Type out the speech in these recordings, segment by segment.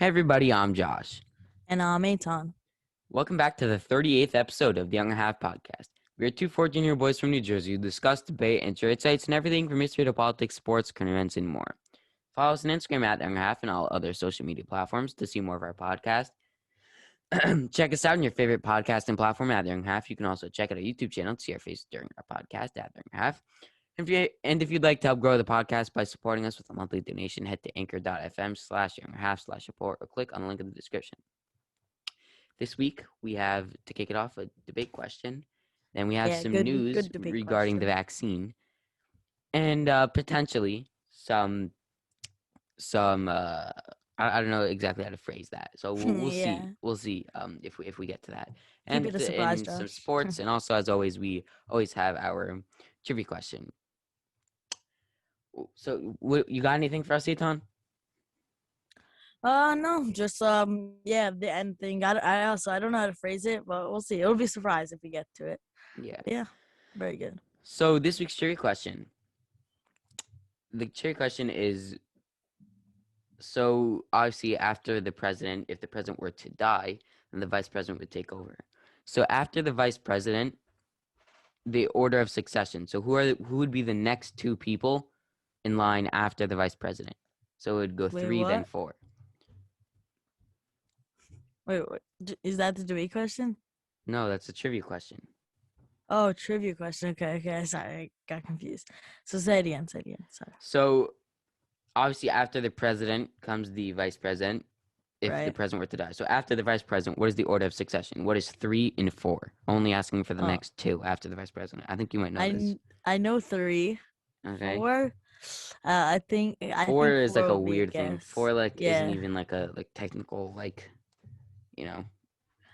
Hey everybody, I'm Josh. And Eitan. Welcome back to the 38th episode of the Younger Half podcast. We are two 14-year boys from New Jersey who discuss, debate, and share insights and everything from history to politics, sports, current events, and more. Follow us on Instagram at the Younger Half and all other social media platforms to see more of our podcast. Check us out on your favorite podcasting platform at the Younger Half. You can also check out our YouTube channel to see our faces during our podcast at the Younger Half. If you'd like to help grow the podcast by supporting us with a monthly donation, head to anchor.fm/youngerhalf/support or click on the link in the description. This week, we have, to kick it off, a debate question. Then we have some news good debate regarding the question. vaccine. And potentially some I don't know exactly how to phrase that. So we'll see. Yeah. We'll see if we get to that. Keep And it a surprise, in some Josh. sports, and also, as always, we always have our trivia question. So you got anything for us, Eitan? No, just the end thing. I don't know how to phrase it, but we'll see. It'll be a surprise if we get to it. Yeah. Yeah, very good. So this week's trivia question. The trivia question is, so obviously after the president, if the president were to die, then the vice president would take over. So after the vice president, the order of succession. So who would be the next two people in line after the vice president? So it would go Wait, three, then what? four. Wait, is that the debate question? No, that's a trivia question. Oh, trivia question. Okay. Sorry, I got confused. So say it again. Sorry. So obviously after the president comes the vice president, if the Right. president were to die. So after the vice president, what is the order of succession? What is 3 and 4? Only asking for the Oh, next two after the vice president. I think you might know this. I know 3, Okay. 4. I Four think is like 4 a would be a weird thing. guess. 4 isn't Yeah. even like a technical you know.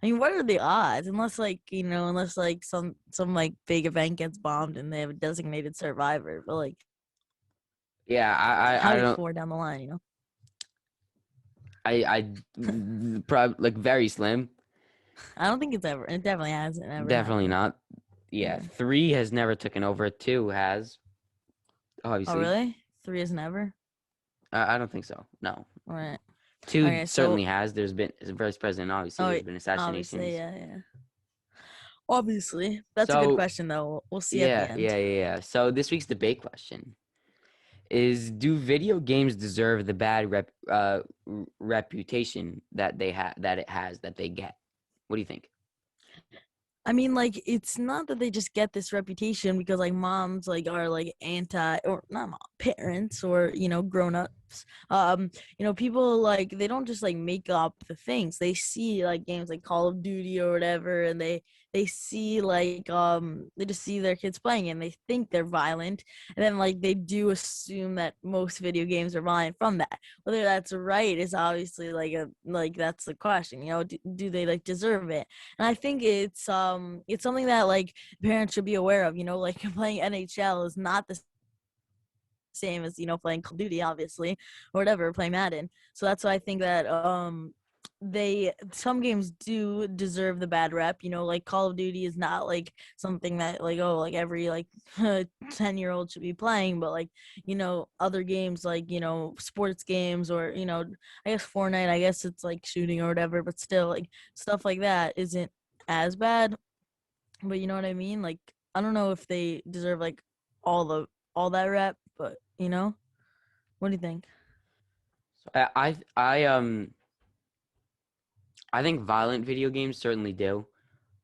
I mean, what are the odds? Unless some like big event gets bombed and they have a designated survivor, but like Yeah, how I many don't 4 down the line? I probably like very slim. I don't think it definitely hasn't ever Definitely happened. not. Yeah, Yeah. 3 has never taken over. 2 has, Oh, obviously. really? 3 is never. I don't think so. No. All right. 2 Okay. certainly So, has. There's been, as vice president, obviously, oh, there's been obviously, assassinations. yeah. Obviously, that's a good So question though. We'll see at the end. yeah. So this week's debate question is: do video games deserve the bad reputation that they get? What do you think? I mean, like, it's not that they just get this reputation because like moms like are like anti or not mom, parents or grown ups. People like they don't just like make up the things. They see like games like Call of Duty or whatever, and they see like they just see their kids playing and they think they're violent, and then like they do assume that most video games are violent from that. Whether that's right is obviously like that's the question. Do they like deserve it? And I think it's something that like parents should be aware of. Like playing NHL is not the same as playing Call of Duty, obviously, or whatever, playing Madden. So that's why I think that some games do deserve the bad rep. Like Call of Duty is not like something that like like every like 10-year-old should be playing, but like other games like sports games or I guess Fortnite, I guess it's like shooting or whatever, but still like stuff like that isn't as bad. But you know what I mean? Like I don't know if they deserve like all that rep, but what do you think? So I think violent video games certainly do.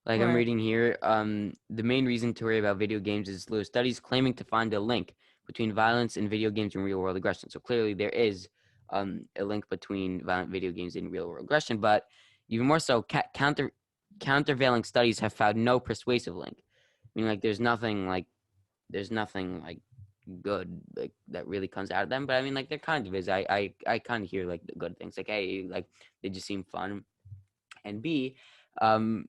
Like I'm Right. reading here, the main reason to worry about video games is slow studies claiming to find a link between violence in video games and real world aggression. So clearly there is a link between violent video games and real world aggression, but even more so, countervailing studies have found no persuasive link. I mean, like there's nothing like good like that really comes out of them. But I mean, like there kind of is. I kind of hear like the good things, like hey, like they just seem fun, and B, um,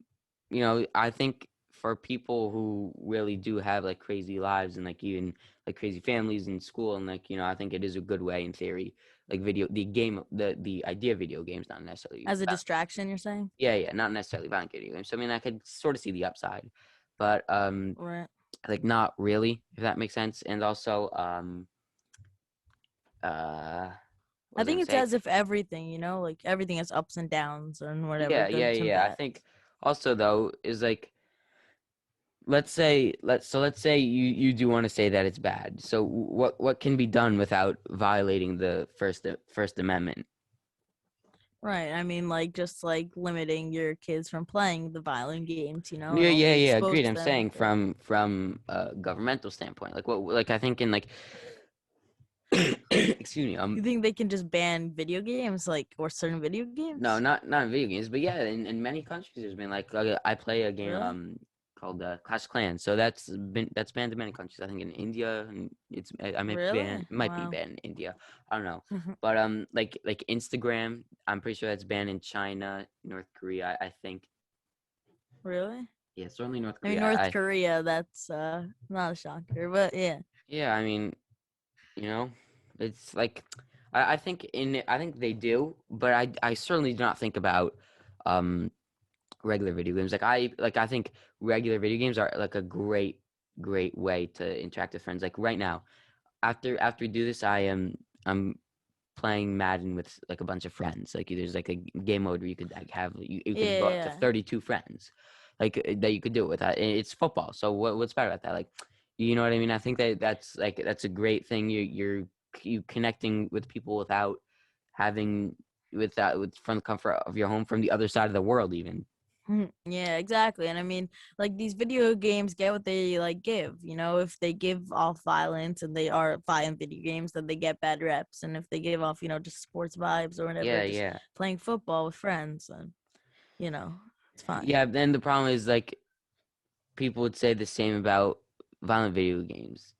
I think for people who really do have like crazy lives and like even like crazy families in school and like I think it is a good way in theory, like the idea of video games, not necessarily As a distraction, you're saying? yeah, not necessarily violent video games. So I mean, I could sort of see the upside, but Right. like not really, if that makes sense. And also uh What I was I think gonna it's say? as if everything, like everything has ups and downs and whatever, goods and Yeah. I bad. think also though is like let's say you do want to say that it's bad. So what can be done without violating the First Amendment? Right. I mean, like just like limiting your kids from playing the violent games, and only Yeah. expose Agreed. I'm them saying if they. from a governmental standpoint, like what like I think in like excuse me You think they can just ban video games, like or certain video no, games? not in video games, but yeah, in many countries there's been like I play a game Really? called Clash of Clans, so that's banned in many countries. I think in India, and I might ban Really? might be Wow. banned in India. I don't know, but like Instagram, I'm pretty sure that's banned in China, North Korea. I think Really? yeah, certainly North I mean, Korea. North Korea. That's not a shocker, but yeah. Yeah, I mean you know, it's like I think they do, but I certainly do not think about um regular video games. I think regular video games are like a great way to interact with friends. Like right now, after we do this, I'm playing Madden with like a bunch of friends. Like there's like a game mode where you could like have you could Yeah, go up to yeah. 32 friends, like that you could do it with that. It's football, so what's better about that? Like, you know what I mean? I think that's a great thing. You connecting with people without having with from the comfort of your home from the other side of the world even. Yeah, exactly. And I mean, like these video games get what they like give. If they give off violence and they are violent video games, then they get bad reps. And if they give off, just sports vibes or whatever, just Yeah. playing football with friends, then you know, it's fine. Yeah, then the problem is like people would say the same about violent video games.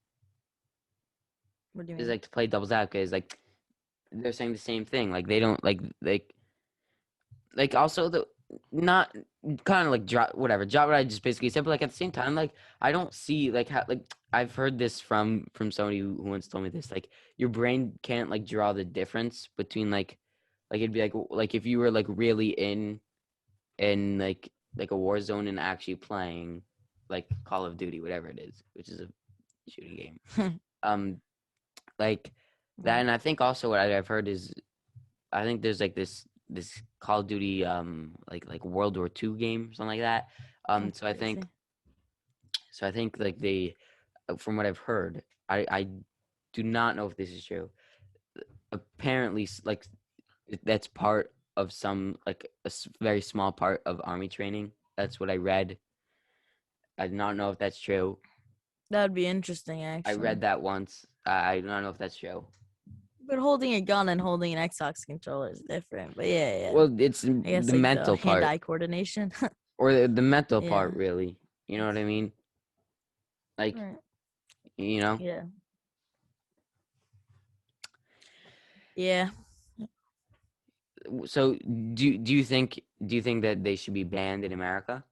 What do you Is mean? like to play devil's advocate is like they're saying the same thing. Like they don't like also the not kind of like drop what I just basically said, but like at the same time, like I don't see like how like I've heard this from somebody who once told me this, like your brain can't like draw the difference between like it'd be like if you were like really in like a war zone and actually playing like Call of Duty, whatever it is, which is a shooting game. Um, like that, Right. and I think also what I've heard is I think there's like this Call of Duty like World War II game, something like that. That's So I think crazy. like they from what I've heard, I do not know if this is true. Apparently, like that's part of some like very small part of army training. That's what I read. I do not know if that's true. That'd be interesting, I actually. read that once. I do not know if that's true. But holding a gun and holding an Xbox controller is different. But yeah, yeah. Well, it's I guess the like the mental part hand-eye coordination. or the mental part, Yeah. really. You know what I mean? Like, Right. you know. Yeah. Yeah. So, do you think that they should be banned in America?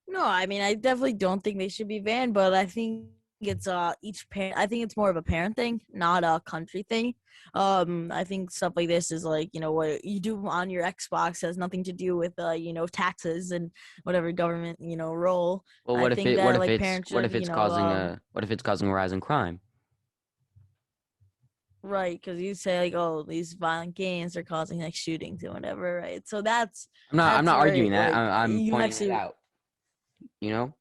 No, I mean, I definitely don't think they should be banned, but I think it's each parent. I think it's more of a parent thing, not a country thing. I think stuff like this is like what you do on your Xbox has nothing to do with taxes and whatever government role. Well, I think that like parents what should if it's causing a rise in crime? right, because you say like, oh, these violent games are causing like shootings and whatever, right? So that's I'm not where arguing that. like I'm you pointing it actually. out. You know?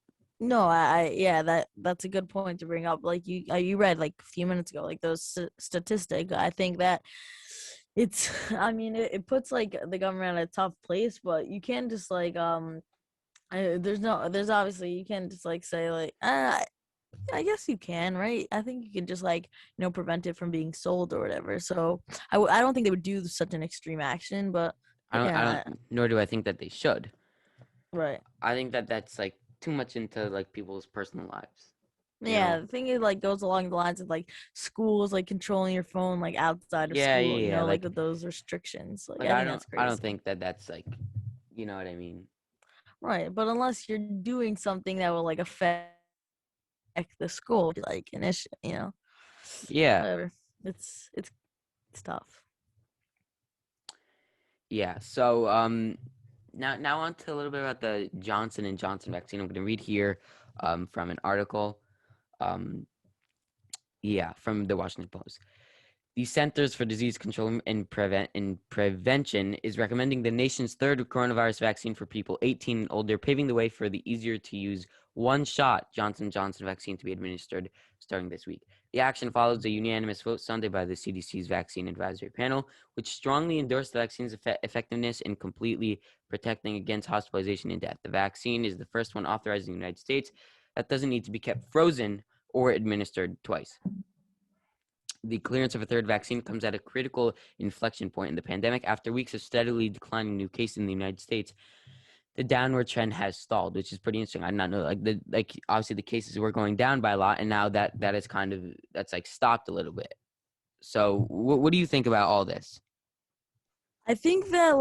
No, yeah, that's a good point to bring up. Like you read like a few minutes ago, like those statistic. I think that it's. I mean, it puts like the government in a tough place, but you can't just like there's obviously you can't just like say like I guess you can, right? I think you can just like prevent it from being sold or whatever. So I don't think they would do such an extreme action, but I yeah, don't. Nor do I think that they should. right. I think that that's like too much into like people's personal lives. You Yeah, know? the thing is like goes along the lines of like schools like controlling your phone like outside of school, Yeah. like with those restrictions. Like Like I think that's I don't crazy. think that that's like, you know what I mean? Right, but unless you're doing something that will like affect the school, like an issue, Yeah, whatever. It's tough. yeah. So now on to a little bit about the Johnson and Johnson vaccine. I'm going to read here from an article. Um, yeah, from the Washington Post. The Centers for Disease Control and Prevention is recommending the nation's third coronavirus vaccine for people 18 and older, paving the way for the easier-to-use one-shot Johnson & Johnson vaccine to be administered starting this week. The action follows a unanimous vote Sunday by the CDC's Vaccine Advisory Panel, which strongly endorsed the vaccine's effectiveness in completely protecting against hospitalization and death. The vaccine is the first one authorized in the United States that doesn't need to be kept frozen or administered twice. The clearance of a third vaccine comes at a critical inflection point in the pandemic. After weeks of steadily declining new cases in the United States, the downward trend has stalled, which is pretty interesting. I did not know, obviously the cases were going down by a lot, and now that is kind of that's like stopped a little bit. So, what do you think about all this? I think that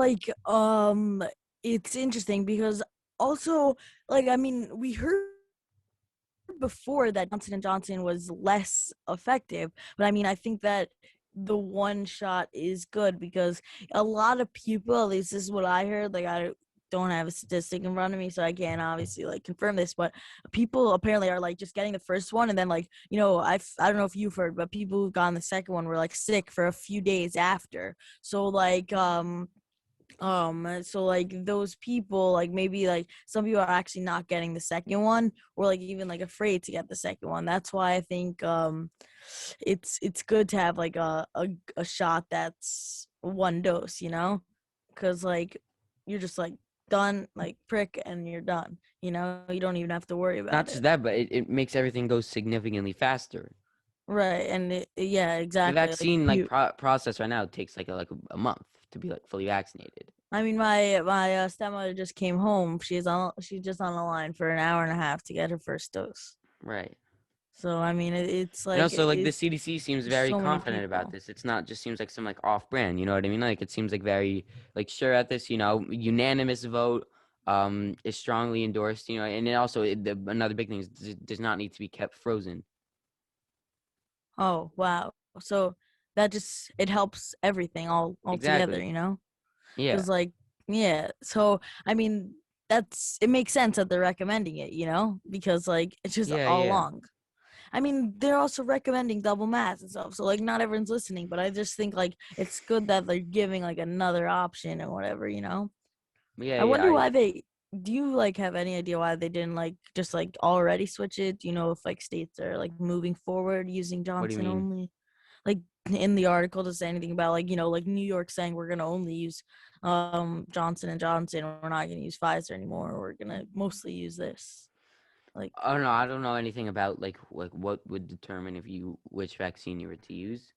it's interesting because also we heard before that Johnson & Johnson was less effective, but I think that the one shot is good because a lot of people, at least this is what I heard, I don't have a statistic in front of me, so I can't obviously confirm this, but people apparently are just getting the first one, and then I don't know if you've heard, but people who've gotten the second one were sick for a few days after. So those people maybe some people are actually not getting the second one, or even afraid to get the second one. That's why I think it's good to have a shot that's one dose, because you're just done, prick, and you're done, you don't even have to worry about Not it. just that, but it makes everything go significantly faster. Right. And yeah, The exactly, vaccine process right now takes a month to be fully vaccinated. my stepmother just came home. She's just on the line for an hour and a half to get her first dose. Right. So it's And also, the it's CDC seems very so many confident about people. this. It's not just seems like some off brand. You know what I mean? It seems very sure at this. Unanimous vote. Is strongly endorsed. And then also another big thing is it does not need to be kept frozen. Oh wow! So that just it helps everything all together, Exactly. Yeah. because yeah. So it makes sense that they're recommending it, because it's just Yeah. all Yeah. along. They're also recommending double masks and stuff. So not everyone's listening, but I just think it's good that they're giving another option or whatever, Yeah. I Yeah. wonder why they do you have any idea why they didn't just already switch it? Do you know if states are moving forward using What do you Johnson mean? only? Like in the article, to say anything about New York saying we're gonna only use Johnson and Johnson, we're not gonna use Pfizer anymore, we're gonna mostly use this. Like Oh no, I don't know anything about what would determine which vaccine you were to use.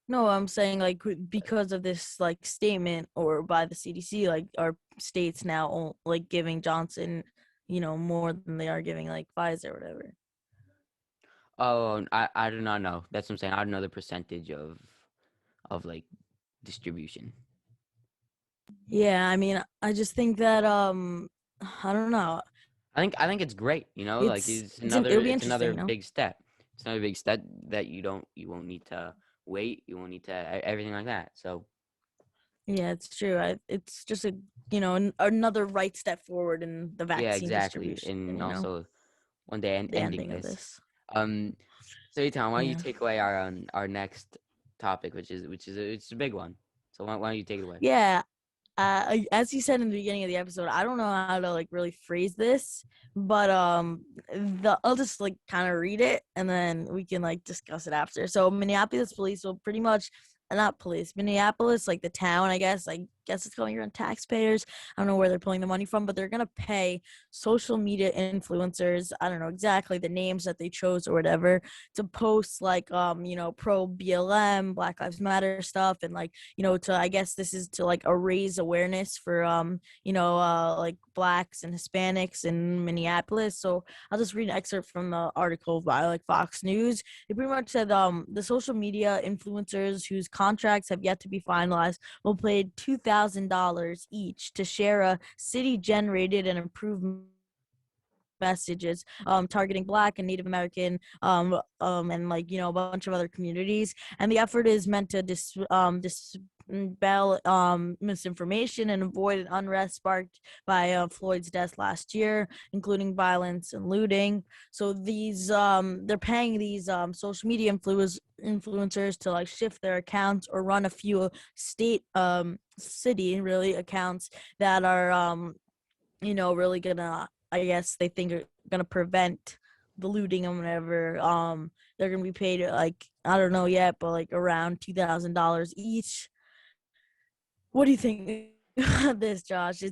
No, I'm saying because of this statement or by the CDC, are states now giving Johnson, more than they are giving Pfizer or whatever. Oh, I do not know. That's what I'm saying. I don't know the percentage of distribution. Yeah, I just think that I don't know. I think it's great. It'll be It's interesting, another big step. It's another big step that you won't need to wait. You won't need to everything like that. So Yeah, it's true. It's just another right step forward in the yeah, vaccine exactly. distribution. And also one day The ending ending of this. this. Um, so Tom, why don't you Yeah. take away our next topic, it's a big one. So why don't you take it away? Yeah. As you said in the beginning of the episode, I don't know how to really phrase this, but I'll just kind of read it and then we can discuss it after. So Minneapolis police will pretty much not police, Minneapolis, the town, I guess it's going around taxpayers. I don't know where they're pulling the money from, but they're gonna pay social media influencers. I don't know exactly the names that they chose or whatever to post pro BLM, Black Lives Matter stuff, and to, I guess this is to raise awareness for blacks and Hispanics in Minneapolis. So I'll just read an excerpt from the article by Fox News. It pretty much said the social media influencers whose contracts have yet to be finalized will pay $2,000 each to share a city generated and improved messages targeting Black and Native American and a bunch of other communities, and the effort is meant to dispel misinformation and avoid an unrest sparked by Floyd's death last year, including violence and looting. So these they're paying these social media influencers to like shift their accounts or run a few city really accounts that are really gonna, I guess they think are gonna prevent the looting and whatever. They're gonna be paid like, I don't know yet, but like around $2,000 each. What do you think about this, Josh?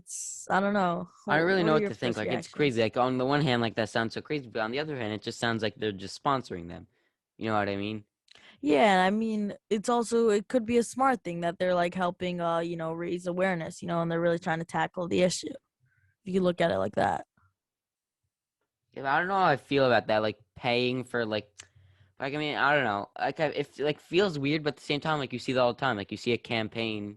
I don't know. I don't really What know are what your to think. first Like, it's reactions? crazy. Like, on the one hand, like, that sounds so crazy, but on the other hand, it just sounds like they're just sponsoring them. You know what I mean? Yeah, I mean, it could be a smart thing that they're like helping raise awareness, and they're really trying to tackle the issue. If you look at it like that. Yeah, I don't know how I feel about that. Like, paying for, I mean, I don't know. It like feels weird, but at the same time, like, you see that all the time. Like, you see a campaign,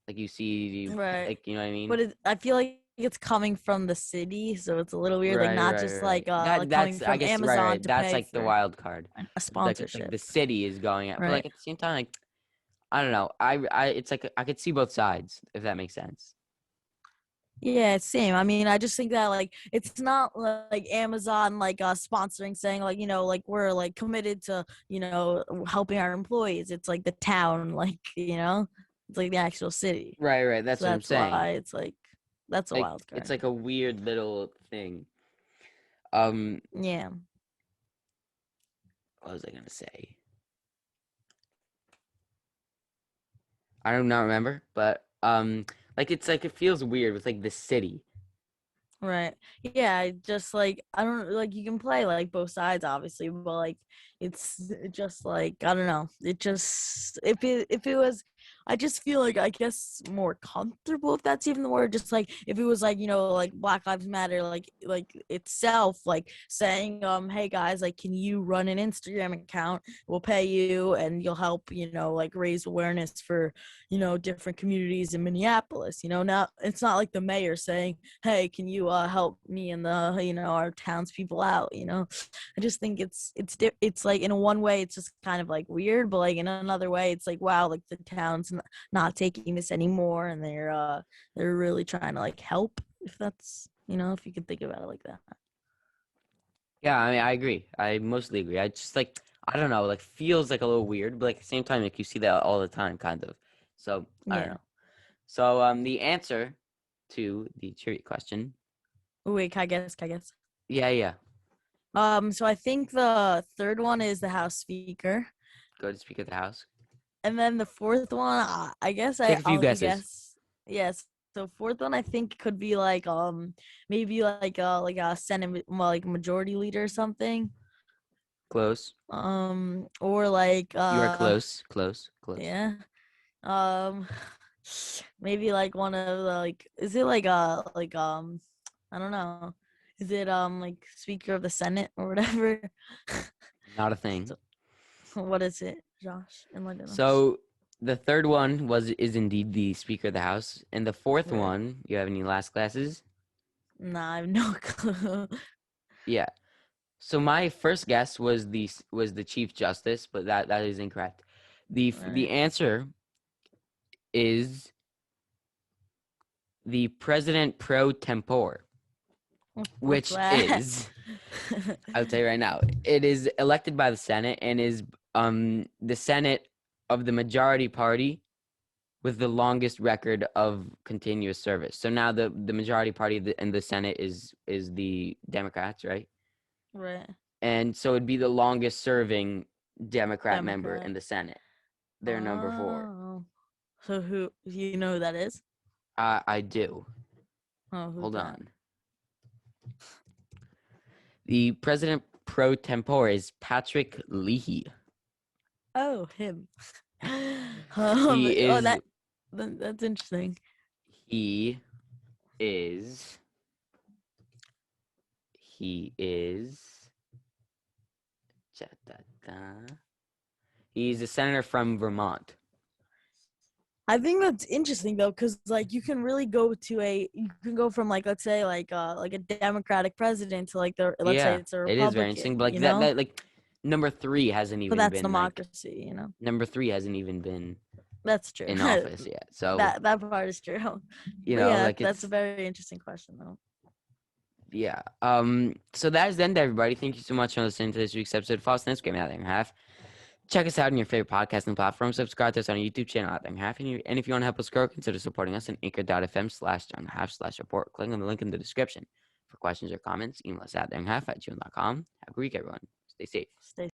like, you see, Right. like, you know what I mean? But I feel like it's coming from the city, so it's a little weird, like Right, not right, just right. like coming That's, I from guess, right, Amazon right. to That's pay like the for wild card. a Like, it's like sponsorship. the city is going out, but Right. like at the same time, like, I don't know. It's like I could see both sides, if that makes sense. Yeah, same. I mean, I just think that like it's not like Amazon like sponsoring saying like, like we're like committed to, helping our employees. It's like the town, like, it's like the actual city. Right, right. That's So what I'm that's saying. why it's like that's a Like, wild it's card. like a weird little thing. Um, Yeah. what was I gonna say? I do not remember, but like it's like it feels weird with like the city. Right. Yeah, just like I don't like you can play like both sides obviously, but like it's just like I don't know. It just if it was I just feel like I guess more comfortable if that's even the word. Just like if it was like, like Black Lives Matter like itself like saying hey guys, like can you run an Instagram account? We'll pay you and you'll help, like raise awareness for, different communities in Minneapolis. Now it's not like the mayor saying hey, can you help me and the our townspeople out? I just think it's like in one way it's just kind of like weird, but like in another way it's like wow, like the town's not taking this anymore, and they're really trying to like help. If that's if you could think about it like that. Yeah, I mean, I agree. I mostly agree. I just like I don't know, like feels like a little weird, but like at the same time, like you see that all the time, kind of. So I don't Yeah. know. So the answer to the trivia question, Wait, can I guess? yeah, yeah, So I think the third one is the House Speaker, go to Speaker of the House. and then the fourth one, I guess Take a few I'll guesses. guess. Yes. So fourth one, I think could be like maybe like a Senate like majority leader or something. Close. Or like You are close, close, close. yeah. Um maybe like one of the like is it like I don't know. Is it like Speaker of the Senate or whatever? Not a thing. So, what is it, Josh? Enlighten us. So the third one is indeed the Speaker of the House, and the fourth Right. one. You have any last classes? Nah, I have no clue. Yeah. So my first guess was the Chief Justice, but that is incorrect. The Right. answer is the President pro tempore, What's which that? is I'll tell you right now, it is elected by the Senate and is the Senate of the majority party with the longest record of continuous service. So now the majority party in the Senate is the Democrats, right? Right. And so it'd be the longest serving Democrat member Democrat. in the Senate. They're number 4. Oh. So who you know who that is? I do. Oh, who's Hold that? on. The president pro tempore is Patrick Leahy. Oh, him. He Oh, is that's interesting. he is he is he's a senator from Vermont. I think that's interesting though, because like you can really you can go from like let's say like a Democratic president to like let's say Yeah, it's a it is very interesting. Republican, But like that like number 3 hasn't But even that's been like democracy. number 3 hasn't even been That's true. in office yet. So, that part is true. you But know, yeah, like that's a it's very interesting question though. yeah. So that is the end, everybody. Thank you so much for listening to this week's episode of False Instagram at the other half. Check us out on your favorite podcasting platform. Subscribe to us on our YouTube channel at The Younger Half. And if you want to help us grow, consider supporting us on anchor.fm/YoungerHalf/support. Click on the link in the description. For questions or comments, email us at theyyoungerhalf@gmail.com. Have a great week, everyone. Stay safe. Stay